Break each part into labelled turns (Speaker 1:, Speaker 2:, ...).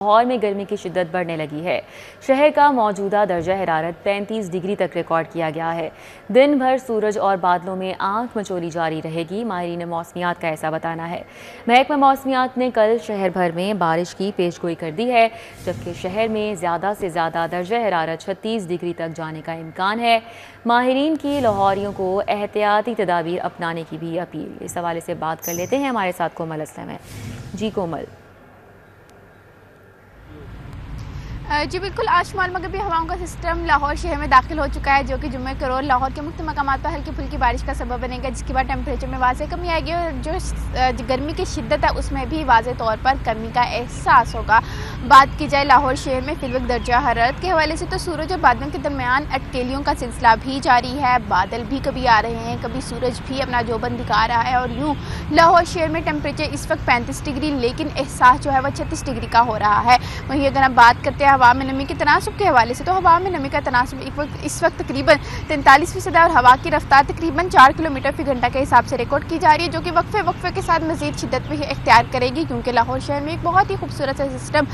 Speaker 1: लाहौर में गर्मी की शिद्दत बढ़ने लगी है। शहर का मौजूदा दर्जा हरारत 35 डिग्री तक रिकॉर्ड किया गया है। दिन भर सूरज और बादलों में आंख मचोली जारी रहेगी, माहिरीन मौसमियात का ऐसा बताना है। महकमा मौसमियात ने कल शहर भर में बारिश की पेशगोई कर दी है, जबकि शहर में ज़्यादा से ज़्यादा दर्जा हरारत 36 डिग्री तक जाने का इम्कान है। माहिरीन की लाहौरियों को एहतियाती तदाबीर अपनाने की भी अपील। इस हवाले से बात कर लेते हैं, हमारे साथ कोमल असलम है। जी कोमल।
Speaker 2: जी बिल्कुल, आज शुमाल मगरबी हवाओं का सिस्टम लाहौर शहर में दाखिल हो चुका है, जो कि जुम्मे के रोज़ लाहौर के मुख्तलिफ मकामात पर हल्की फुल्की बारिश का सबब बनेगा, जिसके बाद टेम्परेचर में वाज़े कमी आएगी और जो गर्मी की शिद्दत है उसमें भी वाज़े तौर पर कमी का एहसास होगा। बात की जाए लाहौर शहर में फिलवक्त दर्जा हरारत के हवाले से, तो सूरज और बादलों के दरमियान अटकेलियों का सिलसिला भी जारी है। बादल भी कभी आ रहे हैं, कभी सूरज भी अपना जोबन दिखा रहा है और यूँ लाहौर शहर में टेम्परेचर इस वक्त 35 डिग्री, लेकिन एहसास जो है वह 36 डिग्री का हो रहा है। वहीं अगर हम बात करते हैं हवा में नमी के तनासुब के हवाले से, तो हवा में नमी का तनासुब इस वक्त तकरीबन 43% है और हवा की रफ्तार तकरीबन 4 किलोमीटर फी घंटा के हिसाब से रिकॉर्ड की जा रही है, जो कि वक्फे के साथ मजीद शिद्दत भी इख्तियार करेगी, क्योंकि लाहौर शहर में एक बहुत ही खूबसूरत सा सिस्टम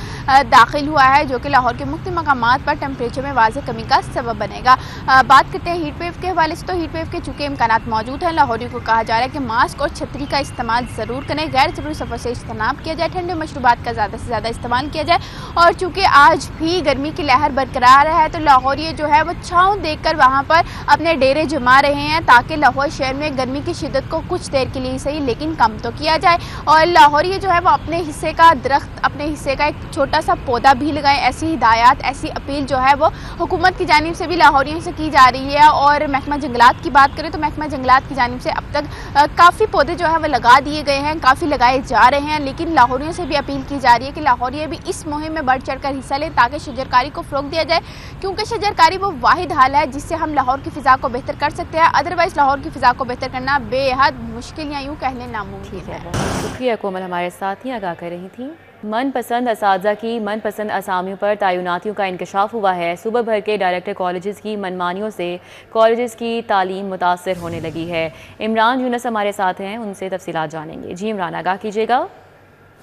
Speaker 2: दाखिल हुआ है, जो कि लाहौर के मुख्तलिफ मकामात पर टेम्परेचर में वाज़े कमी का सबब बनेगा। बात करते हैं हीट वेव के हवाले से, तो हीट वेव के चूँकि इम्कानात मौजूद हैं, लाहौरियों को कहा जा रहा है कि मास्क और छतरी का इस्तेमाल ज़रूर करें, गैर ज़रूरी सफ़र से इज्तनाब किया जाए, ठंडे मशरूबात का ज़्यादा से ज़्यादा इस्तेमाल किया जाए। और चूँकि आज भी गर्मी की लहर बरकरार है, तो लाहौरी जो है वो छाँव देखकर वहाँ पर अपने डेरे जमा रहे हैं, ताकि लाहौर शहर में गर्मी की शिद्दत को कुछ देर के लिए सही लेकिन कम तो किया जाए। और लाहौरी जो है वो अपने हिस्से का दरख्त, अपने हिस्से का एक छोटा सा पौधा भी लगाएं। ऐसी हिदायत, ऐसी अपील जो है वो हुकूमत की जानिब से भी लाहौरियों से की जा रही है। और महकमा जंगलात की बात करें तो महकमा जंगलात की जानिब से अब तक काफ़ी पौधे जो है वो लगा दिए गए हैं, काफ़ी लगाए जा रहे हैं, लेकिन लाहौरियों से भी अपील की जा रही है कि लाहौरी भी इस मुहिम में बढ़ चढ़ कर हिस्सा लें, ताकि शजरकारी को फ़रोग़ दिया जाए, क्योंकि शजरकारी वो वाहिद हाल है जिससे हम लाहौर की फ़िज़ा को बेहतर कर सकते हैं। अदरवाइज़ लाहौर की फ़िज़ा को बेहतर करना बेहद मुश्किल या यूँ कहने नामुमकिन है।
Speaker 1: बहुत शुक्रिया कोमल, हमारे साथ ही आगाह कर रही थी। मनपसंद असातिज़ा की मनपसंद असामियों पर तयनातियों का इंकशाफ हुआ है। सूबा भर के डायरेक्टर कॉलेजेस की मनमानियों से कॉलेजेस की तालीम मुतासर होने लगी है। इमरान यूनुस हमारे साथ हैं, उनसे तफसीलात जानेंगे। जी इमरान, आगाह कीजिएगा।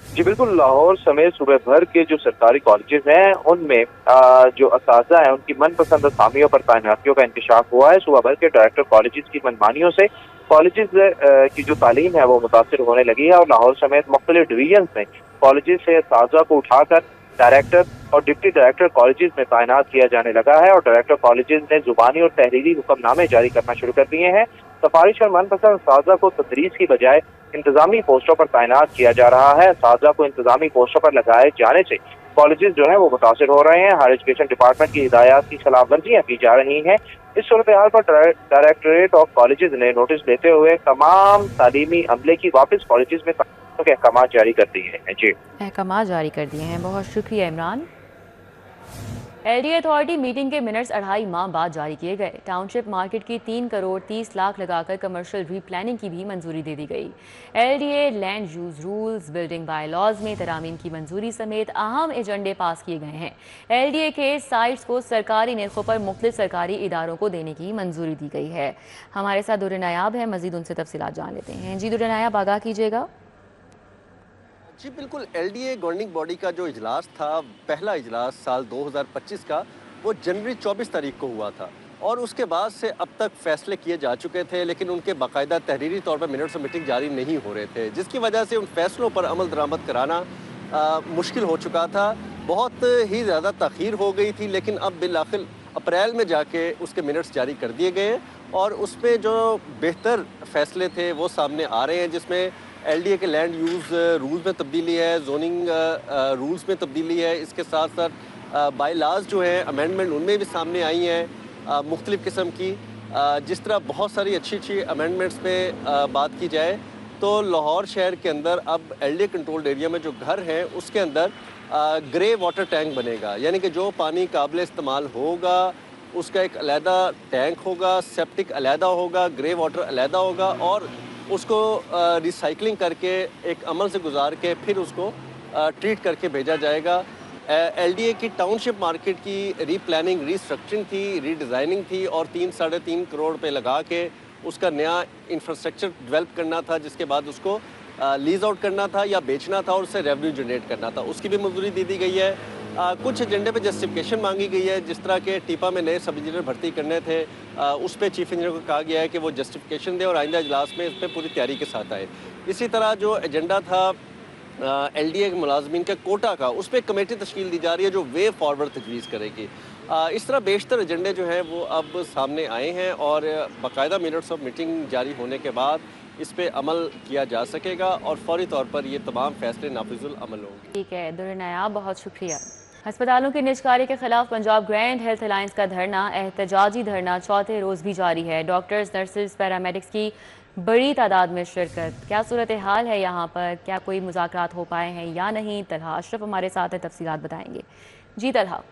Speaker 3: जी बिल्कुल, लाहौर समेत सूबे भर के जो सरकारी कॉलेजेस हैं उनमें जो असातिज़ा हैं उनकी मनपसंद असामियों पर तैनातियों का इंकशाफ हुआ है। सूबा भर के डायरेक्टर कॉलेजेस की मनमानियों से कॉलेजेस की जो तालीम है वो मुतासर होने लगी है और लाहौर समेत मुख्तलिफ डिवीजन में कॉलेजेस से असातिज़ा को उठाकर डायरेक्टर और डिप्टी डायरेक्टर कॉलेजेस में तैनात किया जाने लगा है और डायरेक्टर कॉलेजेस ने जुबानी और तहरीरी हुक्मनामे जारी करना शुरू कर दिए हैं। सिफारिश और मनपसंद असातिज़ा को तदरीस की बजाय इंतजामी पोस्टों पर तैनात किया जा रहा है। असातिज़ा को इंतजामी पोस्टों पर लगाए जाने से कॉलेजेस जो है वो मुतासर हो रहे हैं। हायर एजुकेशन डिपार्टमेंट की हिदायत की खिलाफ वर्जियाँ की जा रही हैं। इस सूरत हाल पर डायरेक्टरेट ऑफ कॉलेजेस ने नोटिस देते हुए तमाम तालीमी अमले की वापस कॉलेजेस में के अहकाम जारी कर दिए हैं। जी,
Speaker 1: अहकाम जारी कर दिए हैं, बहुत शुक्रिया इमरान। एलडीए अथॉरिटी मीटिंग के मिनट्स 2.5 माह बाद जारी किए गए। टाउनशिप मार्केट की 3 करोड़ 30 लाख लगाकर कमर्शियल रीप्लानिंग की भी मंजूरी दे दी गई। LDA land use rules, building bylaws में तरामीम की मंजूरी समेत अहम एजेंडे पास किए गए हैं। एलडीए के साइट्स को सरकारी निर्खों पर मुख्तलिफ सरकारी इदारों को देने की मंजूरी दी गई है। हमारे साथ दुर्र नायाब है, मजीद उनसे तफसीलात जान लेते हैं। जी दुर्र नायाब, आगाह कीजिएगा।
Speaker 4: जी बिल्कुल, एलडीए गवर्निंग बॉडी का जो इजलास था, पहला इजलास साल 2025 का, वो जनवरी 24 तारीख को हुआ था और उसके बाद से अब तक फैसले किए जा चुके थे, लेकिन उनके बाकायदा तहरीरी तौर पर मिनट्स ऑफ मीटिंग जारी नहीं हो रहे थे, जिसकी वजह से उन फैसलों पर अमल दरामद कराना मुश्किल हो चुका था। बहुत ही ज़्यादा तख़ीर हो गई थी, लेकिन अब बिलाखिर अप्रैल में जाके उसके मिनट्स जारी कर दिए गए और उसमें जो बेहतर फैसले थे वो सामने आ रहे हैं, जिसमें एलडीए के लैंड यूज़ रूल्स में तब्दीली है, जोनिंग रूल्स में तब्दीली है, इसके साथ साथ बायलाज जो हैं अमेंडमेंट उनमें भी सामने आई हैं मुख्तलिफ़ किस्म की। जिस तरह बहुत सारी अच्छी अच्छी अमेंडमेंट्स पे बात की जाए तो लाहौर शहर के अंदर अब एलडीए कंट्रोल्ड एरिया में जो घर हैं उसके अंदर ग्रे वाटर टैंक बनेगा, यानी कि जो पानी काबिल इस्तेमाल होगा उसका एक अलहदा टैंक होगा, सेप्टिक अलहदा होगा, ग्रे वाटर अलहदा होगा और उसको रिसाइकलिंग करके एक अमल से गुजार के फिर उसको ट्रीट करके भेजा जाएगा। एलडीए की टाउनशिप मार्केट की रीप्लानिंग, रीस्ट्रक्चरिंग थी, रीडिज़ाइनिंग थी और 3-3.5 करोड़ रुपए लगा के उसका नया इंफ्रास्ट्रक्चर डेवलप करना था, जिसके बाद उसको लीज आउट करना था या बेचना था और उससे रेवेन्यू जनरेट करना था, उसकी भी मंजूरी दे दी गई है। कुछ एजेंडे पे जस्टिफिकेशन मांगी गई है, जिस तरह के टीपा में नए सब इंजीनियर भर्ती करने थे, उस पर चीफ इंजीनियर को कहा गया है कि वो जस्टिफिकेशन दे और आइंदा इजलास में इस पर पूरी तैयारी के साथ आए। इसी तरह जो एजेंडा था LDA के मुलाजमीन के कोटा का, उस पर कमेटी तश्कील दी जा रही है जो वे फॉरवर्ड तजवीज़ करेगी। इस तरह बेशतर एजेंडे जो हैं वो अब सामने आए हैं और बाकायदा मिनट्स ऑफ मीटिंग जारी होने के बाद इस पे अमल किया जा सकेगा और फौरी तौर पर ये तमाम फैसले नाफिजुल अमल होंगे।
Speaker 1: ठीक है दुर्नायाब, बहुत शुक्रिया। अस्पतालों की निजकारी के खिलाफ पंजाब ग्रैंड हेल्थ अलायंस का धरना, एहतजाजी धरना चौथे रोज भी जारी है। डॉक्टर्स, नर्सेज, पैरामेडिक्स की बड़ी तादाद में शिरकत। क्या सूरत हाल है यहाँ पर, क्या कोई मुज़ाकरात हो पाए हैं या नहीं? तलहा अशरफ हमारे साथ है, तफसीलात बताएंगे। जी तलहा।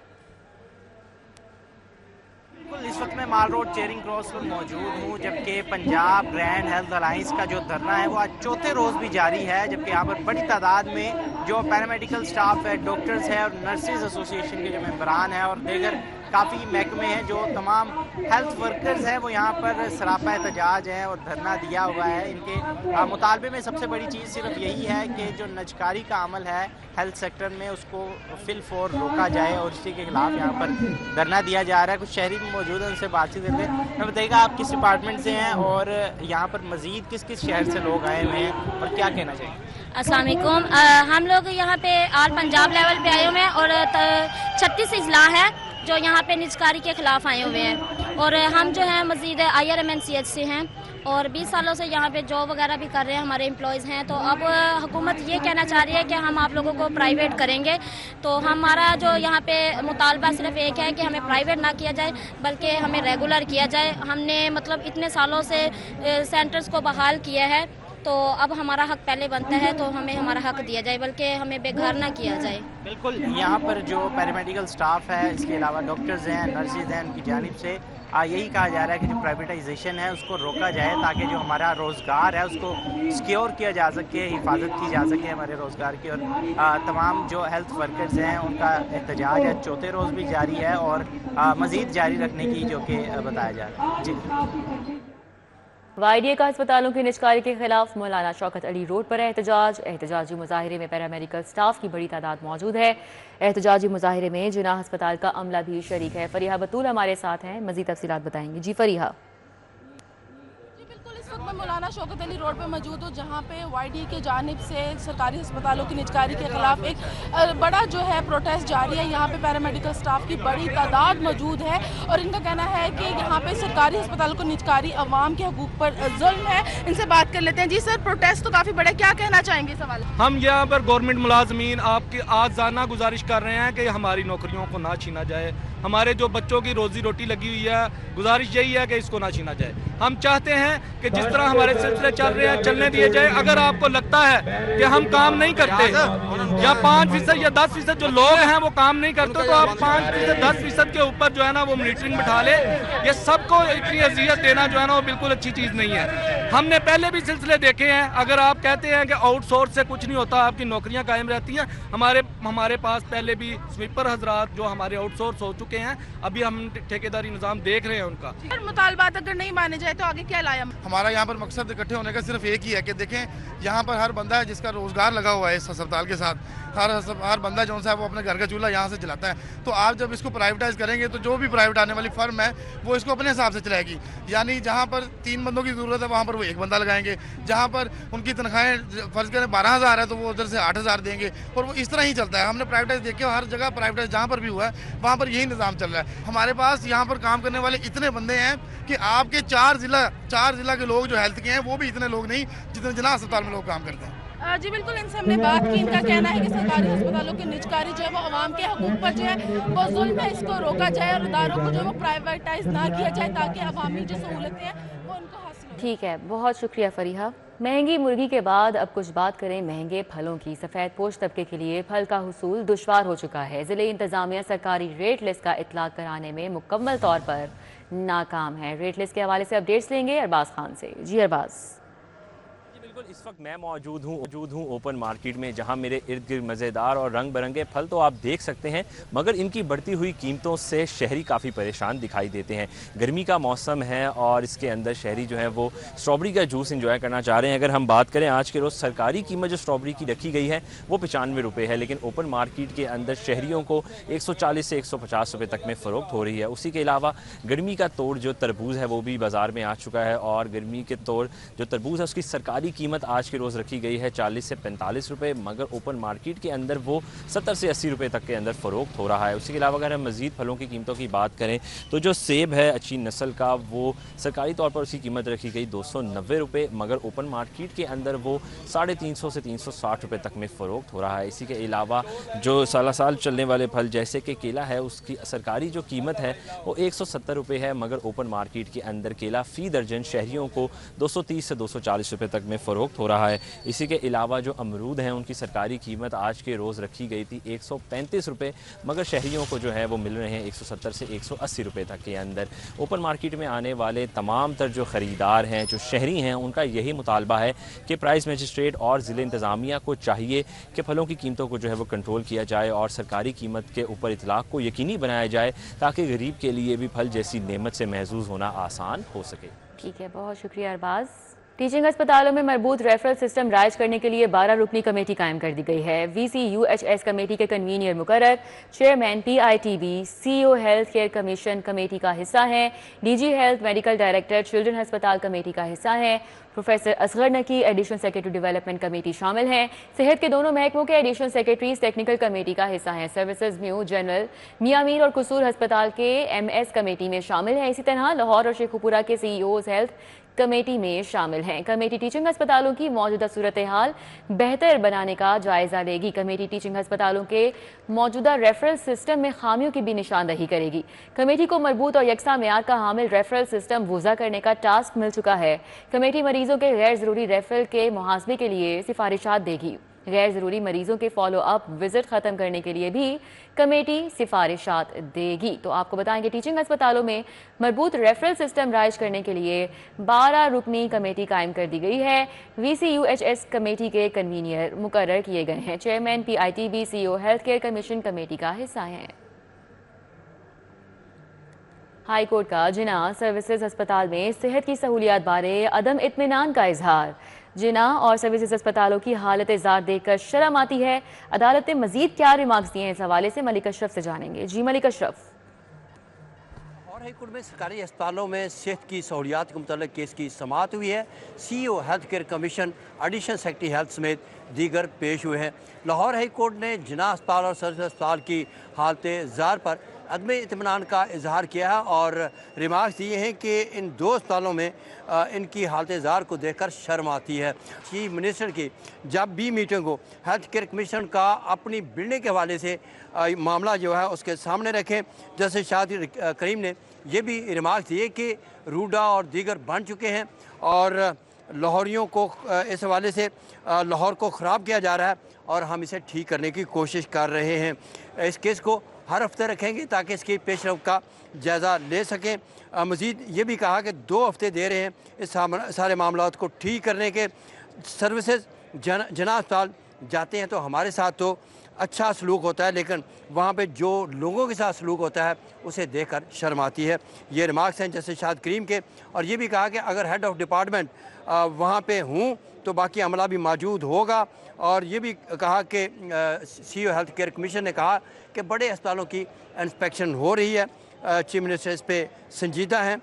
Speaker 5: इस वक्त मैं माल रोड चेरिंग क्रॉस पर मौजूद हूँ, जबकि पंजाब ग्रैंड हेल्थ अलायंस का जो धरना है वो आज चौथे रोज़ भी जारी है। जबकि यहाँ पर बड़ी तादाद में जो पैरामेडिकल स्टाफ है, डॉक्टर्स है और नर्सेज एसोसिएशन के जो मेंबरान हैं और दीगर काफ़ी महकमे हैं, जो तमाम हेल्थ वर्कर्स हैं, वो यहाँ पर सरापा एहतजाज हैं और धरना दिया हुआ है। इनके मुतालबे में सबसे बड़ी चीज़ सिर्फ यही है कि जो नजकारी का अमल है हेल्थ सेक्टर में उसको फिल फोर रोका जाए और इसी के खिलाफ यहाँ पर धरना दिया जा रहा है। कुछ शहरी भी मौजूद हैं, उनसे बातचीत करते हैं। मैं बताइएगा आप किस डिपार्टमेंट से हैं और यहाँ पर मजीद किस किस शहर से लोग आए हुए हैं और क्या कहना चाहिए?
Speaker 6: अस्सलाम वालेकुम। हम लोग यहाँ पे ऑल पंजाब लेवल पे आए हुए हैं और 36 इजला है जो यहाँ पे निजकारी के खिलाफ आए हुए हैं और हम जो हैं मजीद IRMNCH से हैं और 20 सालों से यहाँ पे जॉब वगैरह भी कर रहे हैं, हमारे एम्प्लॉयज़ हैं। तो अब हुकूमत ये कहना चाह रही है कि हम आप लोगों को प्राइवेट करेंगे। तो हमारा जो यहाँ पे मुतालबा सिर्फ एक है कि हमें प्राइवेट ना किया जाए बल्कि हमें रेगुलर किया जाए। हमने मतलब इतने सालों से सेंटर्स को बहाल किया है, तो अब हमारा हक पहले बनता है तो हमें हमारा हक दिया जाए, बल्कि हमें बेघर ना किया जाए।
Speaker 5: बिल्कुल, यहाँ पर जो पैरामेडिकल स्टाफ है, इसके अलावा डॉक्टर्स हैं, नर्सेज हैं, उनकी जानिब से यही कहा जा रहा है कि जो प्राइवेटाइजेशन है उसको रोका जाए ताकि जो हमारा रोज़गार है उसको सिक्योर किया जा सके, हिफाजत की जा सके हमारे रोज़गार की। और तमाम जो हेल्थ वर्कर्स हैं उनका एहतजाज है चौथे रोज़ भी जारी है और मज़ीद जारी रखने की जो कि बताया जा रहा है। जी।
Speaker 1: YDA का अस्पतालों की निजकारी के खिलाफ मौलाना शौकत अली रोड पर एहतजाज। एहतजाजी मुजाहिरे में पैरामेडिकल स्टाफ की बड़ी तादाद मौजूद है। एहतजाजी मुजाहिरे में जिनाह अस्पताल का अमला भी शरीक है। फरीहा बतूल हमारे साथ हैं, मजीद तफसीलात बताएंगे। जी फरीहा।
Speaker 7: मैं मौलाना शौकत अली रोड पे मौजूद हूँ, जहाँ पे YDA के जानिब से सरकारी अस्पतालों की निजकारी के खिलाफ एक बड़ा जो है प्रोटेस्ट जारी है। यहाँ पे पैरामेडिकल स्टाफ की बड़ी तादाद मौजूद है और इनका कहना है कि यहाँ पे सरकारी अस्पतालों को निजकारी अवाम के हकूक पर जुल्म है। इनसे बात कर लेते हैं। जी सर, प्रोटेस्ट तो काफ़ी बड़ा, क्या कहना चाहेंगे सवाल?
Speaker 8: हम यहाँ पर गवर्नमेंट मुलाजमीन आपकी आजाना गुजारिश कर रहे हैं कि हमारी नौकरियों को ना छीना जाए। हमारे जो बच्चों की रोजी रोटी लगी हुई है, गुजारिश यही है कि इसको ना छीना जाए। हम चाहते हैं कि जिस तरह हमारे सिलसिले चल रहे हैं चलने दिए जाए। अगर आपको लगता है कि हम काम नहीं करते या 5% या 10% जो लोग हैं वो काम नहीं करते, तो आप 5% 10% के ऊपर जो है ना वो मॉनिटरिंग बिठा ले। ये सबको इतनी अजियत देना जो है ना वो बिल्कुल अच्छी चीज़ नहीं है। हमने पहले भी सिलसिले देखे हैं। अगर आप कहते हैं कि आउटसोर्स से कुछ नहीं होता, आपकी नौकरियां कायम रहती हैं, हमारे पास पहले भी स्वीपर हजरात जो हमारे आउटसोर्स हो चुके हैं, अभी हम ठेकेदारी निज़ाम देख रहे हैं उनका।
Speaker 7: मुतालबात अगर नहीं माने जाए तो आगे क्या लाया?
Speaker 9: हमारा यहाँ पर मकसद इकट्ठे होने का सिर्फ एक ही है कि देखें यहाँ पर हर बंदा है जिसका रोजगार लगा हुआ है इस अस्पताल के साथ। हर बंदा जो है वो अपने घर का चूल्हा यहाँ से चलाता है। तो आप जब इसको प्राइवेटाइज करेंगे तो जो भी प्राइवेट आने वाली फर्म है वो इसको अपने हिसाब से चलाएगी। यानी जहाँ पर 3 बंदों की ज़रूरत है वहाँ पर वो 1 बंदा लगाएंगे। जहाँ पर उनकी तनख्वाहें फर्ज करें 12,000 है तो वो उधर से 8,000 देंगे और वो इस तरह ही चलता है। हमने प्राइवेटाइज देखे, हर जगह प्राइवेटाइज जहाँ पर भी हुआ है वहाँ पर यही निज़ाम चल रहा है। हमारे पास यहाँ पर काम करने वाले इतने बंदे हैं कि आपके 4 जिला के लोग जो हेल्थ के हैं वो भी इतने लोग नहीं जितने जिला अस्पताल में लोग काम करते हैं।
Speaker 7: जी बिल्कुल, इनसे हमने बात की। इनका कहना है कि सरकारी अस्पतालों की निजकारी जो है वो आवाम के हकूक पर जो है वो जुल्म है, इसको रोका जाए और इदारों को जो वो प्राइवेटाइज ना किया जाए ताकि अवामी जो सहूलतें हैं वो उनको हासिल हो।
Speaker 1: ठीक है, बहुत शुक्रिया फरीहा। महंगी मुर्गी के बाद अब कुछ बात करें महंगे फलों की। सफ़ेद पोश तबके के लिए फल का हुसूल दुश्वार हो चुका है। ज़िले इंतज़ामिया सरकारी रेट लिस्ट का इतलाक कराने में मुकम्मल तौर पर नाकाम है। रेट लिस्ट के हवाले से अपडेट्स लेंगे अरबाज खान से। जी अरबाज।
Speaker 10: बिल्कुल, इस वक्त मैं मौजूद हूँ ओपन मार्केट में, जहाँ मेरे इर्द गिर्द मज़ेदार और रंग बिरंगे फल तो आप देख सकते हैं, मगर इनकी बढ़ती हुई कीमतों से शहरी काफ़ी परेशान दिखाई देते हैं। गर्मी का मौसम है और इसके अंदर शहरी जो है वो स्ट्रॉबेरी का जूस एंजॉय करना चाह रहे हैं। अगर हम बात करें आज के रोज़ सरकारी कीमत जो स्ट्रॉबेरी की रखी गई है वो 95 रुपये है, लेकिन ओपन मार्केट के अंदर शहरियों को 140 से 150 रुपये तक में फ़रोख्त हो रही है। उसी के अलावा गर्मी का तोड़ जो तरबूज है वो भी बाज़ार में आ चुका है और गर्मी के तोड़ जो तरबूज है उसकी सरकारी कीमत आज के रोज़ रखी गई है 40 से 45 रुपये, मगर ओपन मार्केट के अंदर वो 70 से 80 रुपये तक के अंदर फ़रोख्त हो रहा है। उसी के अलावा अगर हम मज़ीद फलों की कीमतों की बात करें तो जो सेब है अच्छी नस्ल का वो सरकारी तौर पर उसकी कीमत रखी गई 290 रुपये, मगर ओपन मार्केट के अंदर वो 350 से 360 रुपये तक में फ़रोख्त हो रहा है। इसी के अलावा जो साल चलने वाले फल जैसे कि केला है उसकी सरकारी जो कीमत है वो 170 रुपये है, मगर ओपन मार्केट के अंदर केला फ़ी दर्जन शहरियों को 230 से 240 रुपये तक में फ़रोख्त हो रहा है। इसी के अलावा जो अमरूद हैं उनकी सरकारी कीमत आज के रोज़ रखी गई थी 135 रुपये, मगर शहरियों को जो है वो मिल रहे हैं 170 से 180 रुपये तक के अंदर। ओपन मार्केट में आने वाले तमाम तर जो ख़रीदार हैं जो शहरी हैं उनका यही मुतालबा है कि प्राइस मजिस्ट्रेट और ज़िले इंतज़ामिया को चाहिए कि फ़लों की कीमतों को जो है वो कंट्रोल किया जाए और सरकारी कीमत के ऊपर इतलाक़ को यकीनी बनाया जाए ताकि गरीब के लिए भी फल जैसी नेमत से महसूस होना आसान हो सके।
Speaker 1: ठीक है, बहुत शुक्रिया अरबाज। टीचिंग अस्पतालों में मरबूत रेफरल सिस्टम राइज करने के लिए 12 रुकनी कमेटी कायम कर दी गई है। VCUHS कमेटी के कन्वीनियर मुकर्रर, chairman PITB, CEO health care commission committee का हिस्सा हैं, DG health medical director children अस्पताल कमेटी का हिस्सा हैं, प्रोफेसर असगर नकी एडिशनल सेक्रेटरी डेवलपमेंट कमेटी शामिल हैं, सेहत के दोनों महकमों के एडिशनल सेक्रेटरीज टेक्निकल कमेटी का हिस्सा हैं, सर्विसेज म्यू जनरल मियां मीर और कसूर अस्पताल के MS कमेटी में शामिल हैं। इसी तरह लाहौर और शेखुपुरा के CEOs हेल्थ कमेटी में शामिल हैं। कमेटी टीचिंग अस्पतालों की मौजूदा सूरत हाल बेहतर बनाने का जायजा लेगी। कमेटी टीचिंग अस्पतालों के मौजूदा रेफरल सिस्टम में खामियों की भी निशानदही करेगी। कमेटी को मजबूत और यकसा मेयार का हामिल रेफरल सिस्टम वज़ा करने का टास्क मिल चुका है। कमेटी मरीजों के गैर ज़रूरी रेफरल के मुहासबे के लिए सिफारिशात देगी। गैर ज़रूरी मरीजों के फॉलो अप विजिट ख़त्म करने के लिए भी कमेटी सिफारिशात देगी। तो आपको बताएं कि टीचिंग अस्पतालों में मजबूत रेफरल सिस्टम राइज करने के लिए 12 रुकनी कमेटी कायम कर दी गई है। VCUHS कमेटी के कन्वीनियर मुकर्रर किए गए हैं। Chairman PITB, CEO health care commission committee का हिस्सा हैं। हाई कोर्ट का जिना सर्विसेज अस्पताल में सेहत की सहूलियात बारे अदम इत्मीनान का इजहार। जिना और सर्विसेज अस्पतालों की हालत ज़ार देखकर शर्म आती है। अदालत ने मजीद क्या रिमार्क्स दिए हैं, इस हवाले से मलिक अशरफ से जानेंगे। जी मलिक अशरफ।
Speaker 4: लाहौर हाई कोर्ट में सरकारी अस्पतालों में सेहत की सहूलियात के मुतालिक केस की समाअत हुई है। CEO health care commission, additional secretary health समेत दीगर पेश हुए हैं। लाहौर हाई कोर्ट ने जिना अस्पताल और सर्विस अस्पताल की हालत ज़ार पर अदम इत्मीनान का इजहार किया है और रिमार्क्स दिए हैं कि इन दो अस्पतालों में इनकी हालत ज़ार को देखकर शर्म आती है। चीफ मिनिस्टर की जब भी मीटिंग हो हेल्थ केयर कमीशन का अपनी बिल्डिंग के हवाले से मामला जो है उसके सामने रखें। जैसे शाद करीम ने ये भी रिमार्क्स दिए कि रूडा और दीगर बन चुके हैं और लाहौरियों को इस हवाले से लाहौर को ख़राब किया जा रहा है और हम इसे ठीक करने की कोशिश कर रहे हैं। इस केस को हर हफ्ते रखेंगे ताकि इसकी पेशरफ्त का जायज़ा ले सकें। मज़ीद ये भी कहा कि 2 हफ्ते दे रहे हैं इस सारे मामलात को ठीक करने के। सर्विसेज जना अस्पताल जाते हैं तो हमारे साथ तो अच्छा सलूक होता है, लेकिन वहाँ पे जो लोगों के साथ सलूक होता है उसे देखकर शर्म आती है। ये रिमार्क्स हैं जैसे शाद करीम के। और ये भी कहा कि अगर हेड ऑफ डिपार्टमेंट वहाँ पे हूँ तो बाकी अमला भी मौजूद होगा। और ये भी कहा कि CEO हेल्थ केयर कमीशन ने कहा कि बड़े अस्पतालों की इंस्पेक्शन हो रही है। चीफ मिनिस्टर इस पर संजीदा हैं।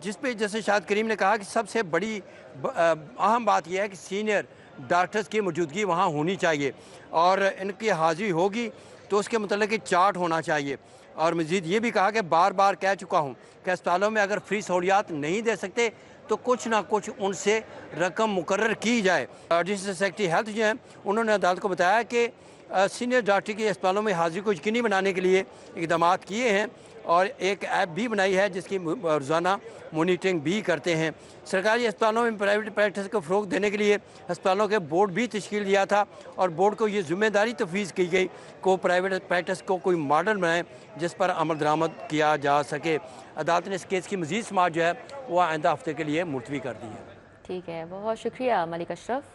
Speaker 4: जिस पे जैसे शाद करीम ने कहा कि सबसे बड़ी अहम बात यह है कि सीनियर डॉक्टर्स की मौजूदगी वहाँ होनी चाहिए और इनकी हाज़िरी होगी तो उसके मतलब चार्ट होना चाहिए। और मज़ीद ये भी कहा कि बार बार कह चुका हूँ कि अस्पतालों में अगर फ्री सहूलियात नहीं दे सकते तो कुछ ना कुछ उनसे रकम मुकर्रर की जाए। एडिशनल सेक्रेटरी हेल्थ जो हैं उन्होंने अदालत को बताया कि सीनियर डॉक्टर की अस्पतालों में हाज़िरी को यकीनी बनाने के लिए इक़दाम किए हैं और एक ऐप भी बनाई है जिसकी रोज़ाना मॉनिटरिंग भी करते हैं। सरकारी अस्पतालों में प्राइवेट प्रैक्टिस को फ़रोग़ देने के लिए अस्पतालों के बोर्ड भी तश्कील दिया था और बोर्ड को ये ज़िम्मेदारी तफवीज़ की गई को प्राइवेट प्रैक्टिस को कोई मॉडल बनाए जिस पर अमल दरामद किया जा सके। अदालत ने इस केस की मज़ीद समाअत जो है वह आइंदा हफ्ते के लिए मुलतवी कर दी है।
Speaker 1: ठीक है, बहुत शुक्रिया मलिक अशरफ।